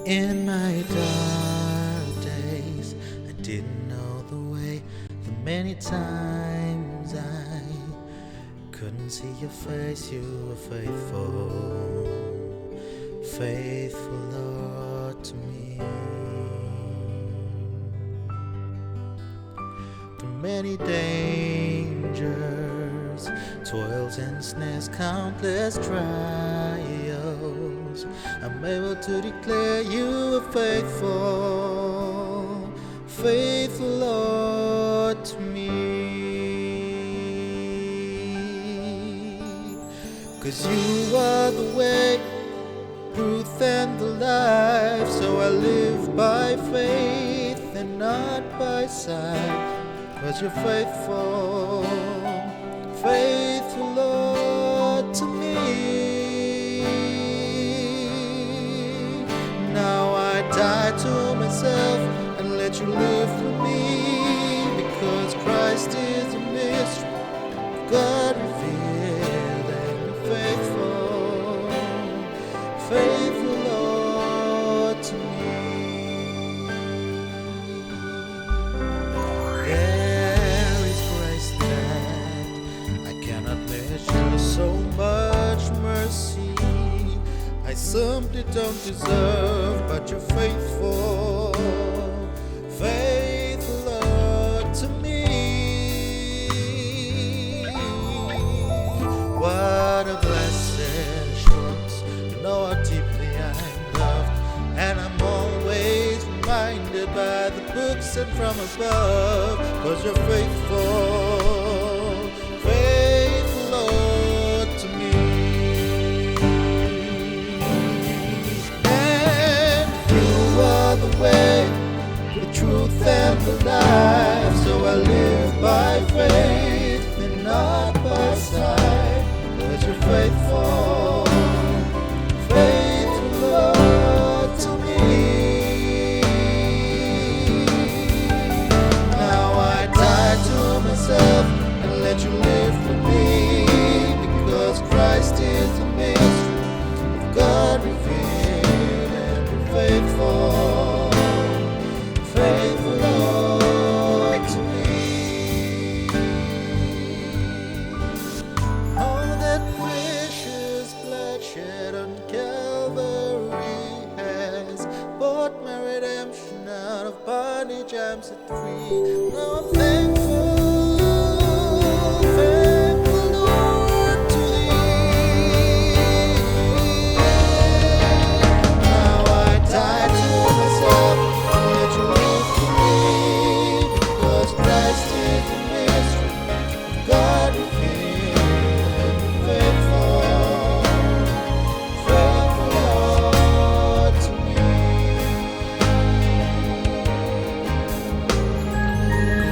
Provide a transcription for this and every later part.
In my dark days, I didn't know the way. The many times I couldn't see your face, you were faithful, faithful, Lord, to me. Through many dangers, toils and snares, countless trials, I'm able to declare you are faithful, faithful, Lord, to me. 'Cause you are the way, truth and the life, so I live by faith and not by sight. 'Cause you're faithful, faithful, Lord, to me. Now I die to myself and let you live through me, because Christ is the mystery God revealed, and you're faithful, faithful, Lord, to me. There is grace that I cannot measure, so much mercy I simply don't deserve, but you're faithful, faithful, Lord, to me. What a blessed assurance to know how deeply I'm loved, and I'm always reminded by the books sent from above. 'Cause you're faithful, faithful, Lord, to me. And you are the way, the truth and the life, so I live by faith and not by sight. 'Cause you're faithful, faithful, Lord, to me. Now I die to myself and let you live for me, because Christ is the mystery of God revealed, and you're faithful, faithful, Lord, to me. All that precious blood shed on Calvary has bought my redemption. Out of bondage I'm set free. Now I'm thankful, thankful, Lord, to thee. Now I die to myself and let you live for me, because Christ is the mystery of God revealed, and you're faithful, faithful, Lord, to me.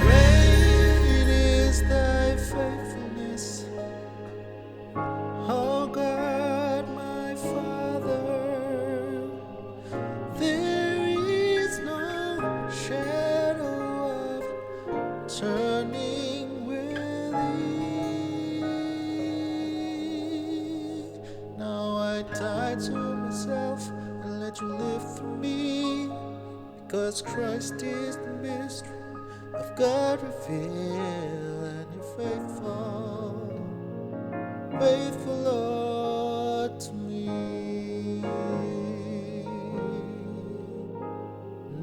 Great is thy faithfulness, oh God, my Father. There is no shadow of turning with thee. Now I die to myself and let you live through me, because Christ is the mystery of God revealed, and you're faithful, faithful, Lord, to me.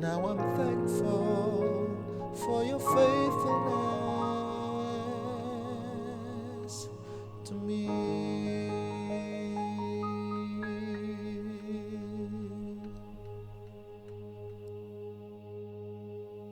Now I'm thankful for your faithfulness to me.